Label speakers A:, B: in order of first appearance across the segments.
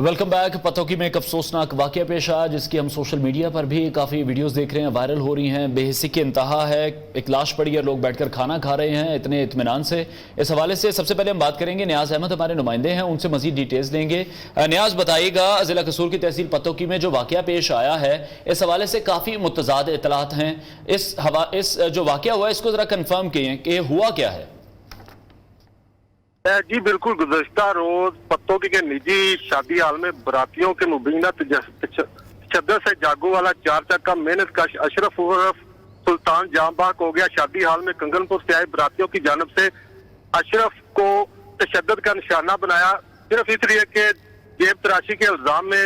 A: Welcome back. Pattoki में एक अफसोसनाक वाकया पेश आया जिसकी हम सोशल मीडिया पर भी काफ़ी वीडियोस देख रहे हैं, वायरल हो रही हैं। बेहिसी की इंतहा है, एक लाश पड़ी है, लोग बैठकर खाना खा रहे हैं इतने इत्मीनान से। इस हवाले से सबसे पहले हम बात करेंगे, नियाज अहमद हमारे नुमाइंदे हैं, उनसे मजीद डिटेल्स लेंगे। नियाज बताइएगा, ज़िला कसूर की तहसील पतोकी में जो वाकया पेश आया है, इस हवाले से काफ़ी मुतज़ाद इतलात हैं। इस जो वाकया हुआ है इसको ज़रा कन्फर्म किए कि हुआ क्या है।
B: जी बिल्कुल, गुज़श्ता रोज पत्तोकी के निजी शादी हाल में बरातियों के मुबीना तशद्दुद से जागो वाला 4 चक्का मेहनत कश अशरफ उर्फ सुल्तान जांबाग हो गया। शादी हाल में कंगनपुर से आए बरातियों की जानब से अशरफ को तशद्दुद का निशाना बनाया, सिर्फ इसलिए कि जेब तराशी के इल्जाम में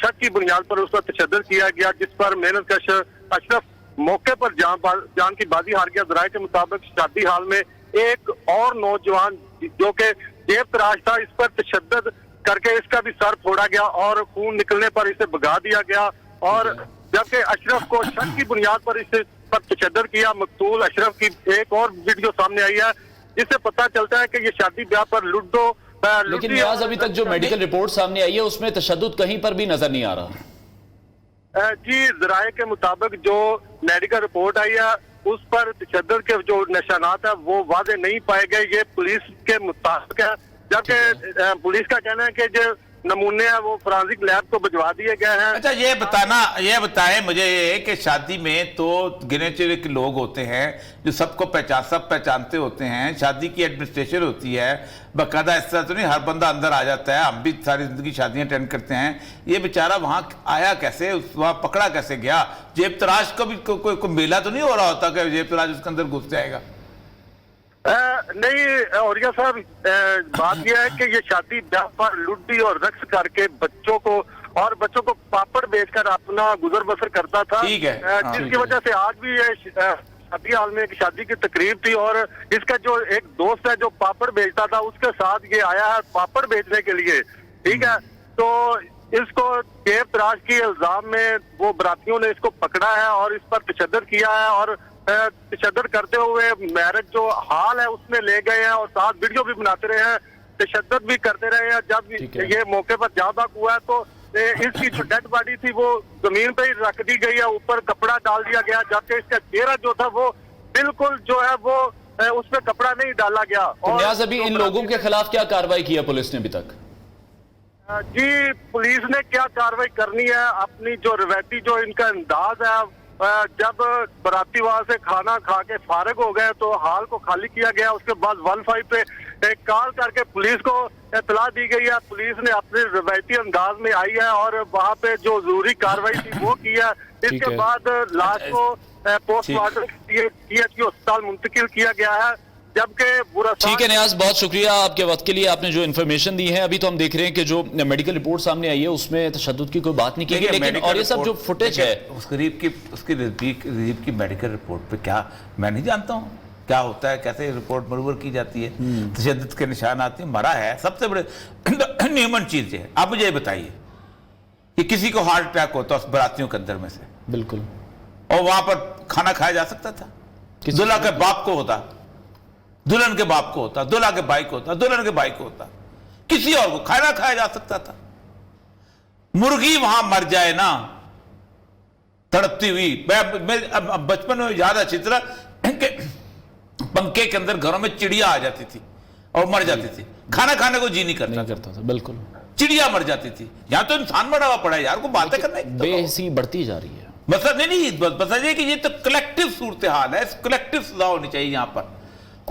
B: शक की बुनियाद पर उस पर तशद्दुद किया गया, जिस पर मेहनत कश अशरफ मौके पर जान की बाजी हार गया। ज़राए के मुताबिक शादी हाल में एक और नौजवान जो कि जेब तराश था, इस पर तशद्दुद करके इसका भी सर फोड़ा गया और खून निकलने पर इसे भगा दिया गया। और जबकि अशरफ को शक की बुनियाद पर इस पर तशद्दुद किया। मकतूल अशरफ की एक और वीडियो सामने आई है जिससे पता चलता है कि ये शादी ब्याह पर लूडो।
A: लेकिन नियाज, अभी तक जो मेडिकल रिपोर्ट सामने आई है उसमें तशद्दुद कहीं पर भी नजर नहीं आ रहा।
B: जी, ज़राए के मुताबिक जो मेडिकल रिपोर्ट आई है उस पर तशद्दुद के जो निशानात है वो वादे नहीं पाए गए, ये पुलिस के मुताबिक है। जबकि पुलिस का कहना है कि जो नमूने हैं वो फोरेंसिक लैब को भिजवा दिए गए हैं।
C: अच्छा, ये बताएं मुझे ये कि शादी में तो गिने चुने के लोग होते हैं जो सबको सब पहचानते होते हैं। शादी की एडमिनिस्ट्रेशन होती है बाकायदा, इस तरह तो नहीं हर बंदा अंदर आ जाता है। हम भी सारी जिंदगी शादियां अटेंड करते हैं। ये बेचारा वहां आया कैसे, वहां पकड़ा कैसे गया? जेब तराश का भी कोई मेला तो नहीं हो रहा होता कि जेब तराश उसके अंदर घुस जाएगा?
B: नहीं औरिया साहब, बात यह है कि ये शादी ब्याह पर लुड्डी और रक्स करके बच्चों को पापड़ बेचकर अपना गुजर बसर करता था।
C: ठीक है,
B: जिसकी वजह से आज भी ये शादी हाल में एक शादी की तकरीब थी और इसका जो एक दोस्त है जो पापड़ बेचता था उसके साथ ये आया है पापड़ बेचने के लिए। ठीक है, तो इसको जेब तराश के इल्जाम में वो बरातियों ने इसको पकड़ा है और इस पर तशद्दुद किया है और तशद्दुद करते हुए मैरिज जो हाल है उसमें ले गए हैं और साथ वीडियो भी बनाते रहे हैं, तशद्दुद भी करते रहे हैं। जब ये मौके पर जांबाग हुआ है तो इसकी जो डेड बॉडी थी वो जमीन पे ही रख दी गई है, ऊपर कपड़ा डाल दिया गया, जबकि इसका चेहरा जो था वो बिल्कुल जो है वो उसमें कपड़ा नहीं डाला गया।
A: तो नियाज, अभी इन लोगों के खिलाफ क्या कार्रवाई की है पुलिस ने अभी तक?
B: जी, पुलिस ने क्या कार्रवाई करनी है, अपनी जो रवायती जो इनका अंदाज है, जब बराती वहां से खाना खा के फारिग हो गए तो हाल को खाली किया गया। उसके बाद 15 पे एक कॉल करके पुलिस को इत्तला दी गई है। पुलिस ने अपने रवायती अंदाज में आई है और वहां पे जो जरूरी कार्रवाई थी वो की है। इसके बाद लाश को पोस्टमार्टम के लिए THQ अस्पताल मुंतकिल किया गया है। जबकि
A: ठीक है नियाज, बहुत शुक्रिया आपके वक्त के लिए, आपने जो इन्फॉर्मेशन दी है। अभी तो हम देख रहे हैं कि जो मेडिकल रिपोर्ट सामने आई है उसमें तशद्दुद की कोई बात नहीं की गई, लेकिन और ये सब जो फुटेज है
C: उसकी रज़ीब की मेडिकल रिपोर्ट पे क्या मैं नहीं जानता हूँ क्या होता है, कैसे रिपोर्ट बरूबर की जाती है, तशद्दुद के निशान आते हैं, मरा है, सबसे बड़े ह्यूमन चीज है। आप मुझे ये बताइए कि किसी को हार्ट अटैक होता उस बरातियों के अंदर में से,
A: बिल्कुल,
C: और वहां पर खाना खाया जा सकता था? दुल्हा के बाप को होता, दुल्हन के बाप को होता, दुल्हा के भाई को होता, दुल्हन के भाई को होता, किसी और को खाना खाया जा सकता था। मुर्गी वहां मर जाए ना तड़पती हुई, मैं बचपन में याद है अच्छी तरह पंखे के अंदर घरों में चिड़िया आ जाती थी और मर जाती थी, खाना खाने को जी नहीं करता
A: था, बिल्कुल
C: चिड़िया मर जाती थी। यहां तो इंसान मरा हुआ पड़ा है यार, को बातें करने
A: बेहिसी बढ़ती जा रही है।
C: मतलब नहीं बताइए कि ये तो कलेक्टिव सूरत हाल है, कलेक्टिव सजा होनी चाहिए यहां पर,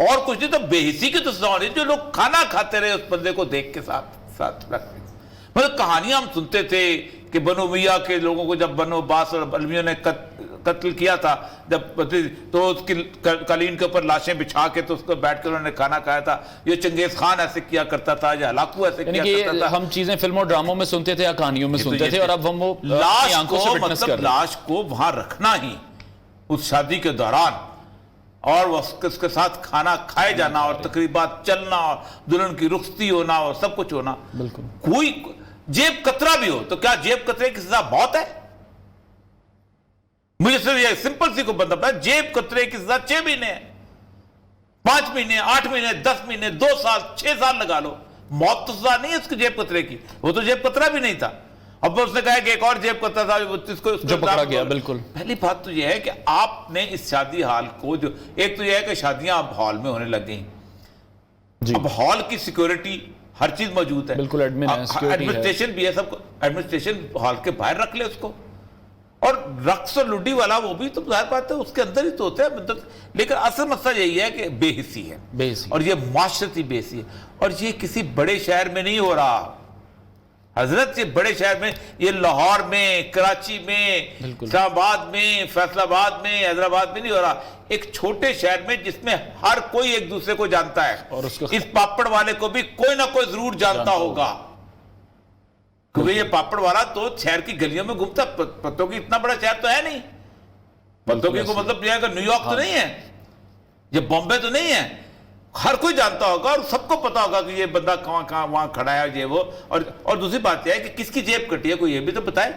C: और कुछ नहीं तो बेहिसी की तो सजा होनी, जो लोग खाना खाते रहे उस बंदे को देख के साथ मतलब कहानियां हम सुनते थे कि बनो मियाँ के लोगों को जब बनो अब्बास और अलमियों ने कत्ल किया था जब, तो उसकी कालीन के ऊपर लाशें बिछा के तो उसको बैठ कर उन्होंने खाना खाया था। ये चंगेज खान ऐसे किया करता था, या हलाकू ऐसे किया करता था।
A: हम चीजें फिल्मों ड्रामों में सुनते थे या कहानियों में सुनते थे, और अब हम वो
C: लाश को वहां रखना ही उस शादी के दौरान और उसके साथ खाना खाए जाना और तकरीबात चलना और दुल्हन की रुखसती होना और सब कुछ होना,
A: बिल्कुल
C: कोई जेब कतरा भी हो तो क्या जेब कतरे की सजा बहुत है? मुझे सिर्फ ये सिंपल सी को बंदा पता है, जेब कतरे की सजा 6 महीने है, 5 महीने, 8 महीने, 10 महीने, 2 साल, 6 साल लगा लो, موت تو سزا نہیں ہے اس کی جیب کترے کی, وہ تو جیب کترا بھی نہیں تھا. اب اس نے کہا کہ ایک اور جیب کترا تھا
A: جو پکڑا گیا. بالکل.
C: پہلی بات تو یہ ہے کہ آپ نے اس شادی ہال کو, جو ایک تو یہ ہے کہ شادیاں اب ہال میں ہونے لگ گئیں, اب ہال کی سیکیورٹی ہر چیز موجود ہے,
A: بالکل.
C: ایڈمنسٹریشن بھی ہے, سب کو ایڈمنسٹریشن ہال کے باہر رکھ لے اس کو. اور رقص اور لڈی والا وہ بھی تو ظاہر بات ہے اس کے اندر ہی تو ہوتا ہے. لیکن اصل مسئلہ یہی ہے کہ بے حسی ہے, اور یہ معاشرتی بے حسی ہے, اور یہ کسی بڑے شہر میں نہیں ہو رہا حضرت. یہ بڑے شہر میں, یہ لاہور میں, کراچی میں, اسلام آباد میں, فیصل آباد میں, حیدرآباد میں نہیں ہو رہا. ایک چھوٹے شہر میں جس میں ہر کوئی ایک دوسرے کو جانتا ہے, اور اس پاپڑ والے کو بھی کوئی نہ کوئی ضرور جانتا ہوگا, کیونکہ یہ پاپڑ والا تو شہر کی گلیوں میں گھومتا. پتوں کی اتنا بڑا شہر تو ہے نہیں, پتوں کی کو مطلب یہ ہے کہ نیو یارک تو نہیں ہے, یہ بامبے تو نہیں ہے, ہر کوئی جانتا ہوگا اور سب کو پتا ہوگا کہ یہ بندہ کہاں وہاں کھڑا ہے یہ وہ. اور دوسری بات یہ ہے کہ کس کی جیب کٹی ہے, کوئی یہ بھی تو بتائے.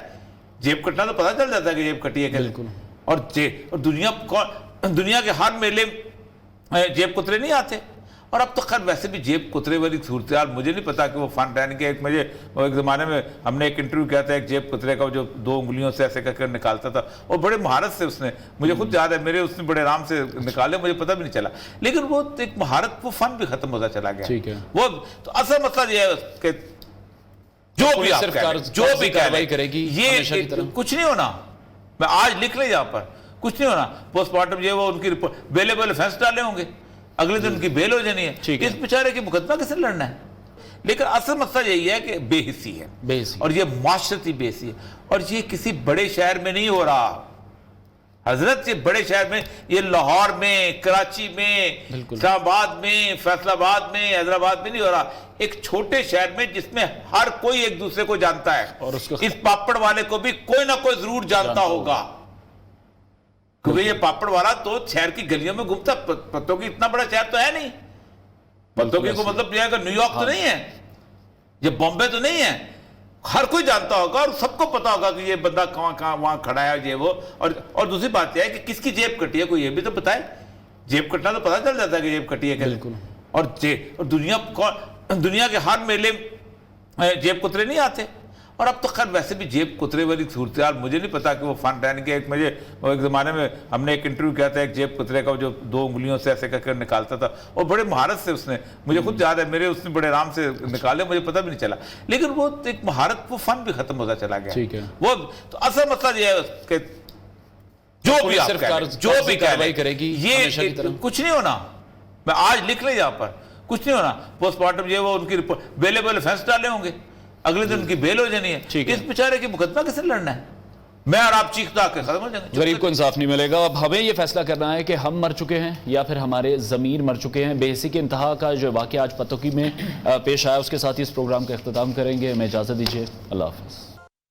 C: جیب کٹنا تو پتا چل جاتا ہے کہ جیب کٹی ہے. بالکل. اور دنیا کے ہر میلے جیب کترے نہیں آتے. اور اب تو خیر ویسے بھی جیب کترے والی صورتحال مجھے نہیں پتا کہ وہ فن رہنے کے. ایک زمانے میں ہم نے ایک انٹرویو کیا تھا ایک جیب کترے کا, جو 2 انگلیوں سے ایسے کر نکالتا تھا, اور بڑے مہارت سے اس نے, مجھے خود یاد ہے میرے اس نے بڑے آرام سے نکالے, مجھے پتہ بھی نہیں چلا. لیکن وہ ایک مہارت, وہ فن بھی ختم ہوتا چلا گیا. وہ تو اصل مسئلہ یہ ہے کہ جو بھی آپ جو بھی کارروائی کرے گی یہ کچھ نہیں ہونا. میں آج لکھ لیں یہاں پر, کچھ نہیں ہونا. پوسٹ مارٹم یہ وہ ان کی بیلے فینس ڈالے ہوں گے, اگلے دن ان کی بیل ہو جانی ہے. اس بیچارے کی مقدمہ کیسے لڑنا ہے. لیکن اصل مسئلہ یہی ہے کہ بے حسی ہے, اور یہ معاشرتی بے حسی ہے, اور یہ کسی بڑے شہر میں نہیں ہو رہا حضرت. یہ بڑے شہر میں, یہ لاہور میں, کراچی میں, اسلام آباد میں, فیصل آباد میں, حیدرآباد میں نہیں ہو رہا. ایک چھوٹے شہر میں جس میں ہر کوئی ایک دوسرے کو جانتا ہے, اور اس پاپڑ والے کو بھی کوئی نہ کوئی ضرور جانتا ہوگا, کیونکہ یہ پاپڑ والا تو شہر کی گلیوں میں گھومتا. پتوں کی اتنا بڑا شہر تو ہے نہیں, پتوں کی کو مطلب یہ ہے کہ نیو یارک تو نہیں ہے, یہ بامبے تو نہیں ہے, ہر کوئی جانتا ہوگا اور سب کو پتا ہوگا کہ یہ بندہ کہاں وہاں کھڑا ہے یہ وہ. اور دوسری بات یہ ہے کہ کس کی جیب کٹی ہے, کوئی یہ بھی تو بتائے. جیب کٹنا تو پتا چل جاتا ہے کہ جیب کٹی ہے. بالکل. اور دنیا کے ہر میلے جیب کترے نہیں آتے. اور اب تو خیر ویسے بھی جیب کترے والی صورتحال مجھے نہیں پتا کہ وہ فن رہنے کے. ایک زمانے میں ہم نے ایک انٹرویو کیا تھا ایک جیب کترے کا, جو 2 انگلیوں سے ایسے کر نکالتا تھا, اور بڑے مہارت سے اس نے, مجھے خود یاد ہے میرے اس نے بڑے آرام سے نکالے, مجھے پتہ بھی نہیں چلا. لیکن وہ ایک مہارت, وہ فن بھی ختم ہوتا چلا گیا. وہ تو اصل مسئلہ یہ ہے کہ جو بھی کارروائی کرے گی یہ کچھ نہیں ہونا. میں آج لکھ لیں یہاں پر, کچھ نہیں ہونا. پوسٹ مارٹم یہ وہ ان کی بیلے فینس ڈالے ہوں گے, اگلے دن ان کی بیل ہو جانی ہے. اس بیچارے کی مقدمہ کیسے لڑنا ہے. میں اور آپ چیختا کے ختم ہو جائیں گے.
A: غریب کو انصاف نہیں ملے گا. اب ہمیں یہ فیصلہ کرنا ہے کہ ہم مر چکے ہیں یا پھر ہمارے ضمیر مر چکے ہیں. بے حسی کی انتہا کا جو واقعہ آج پتوکی میں پیش آیا, اس کے ساتھ ہی اس پروگرام کا اختتام کریں گے. ہمیں اجازت دیجیے. اللہ حافظ.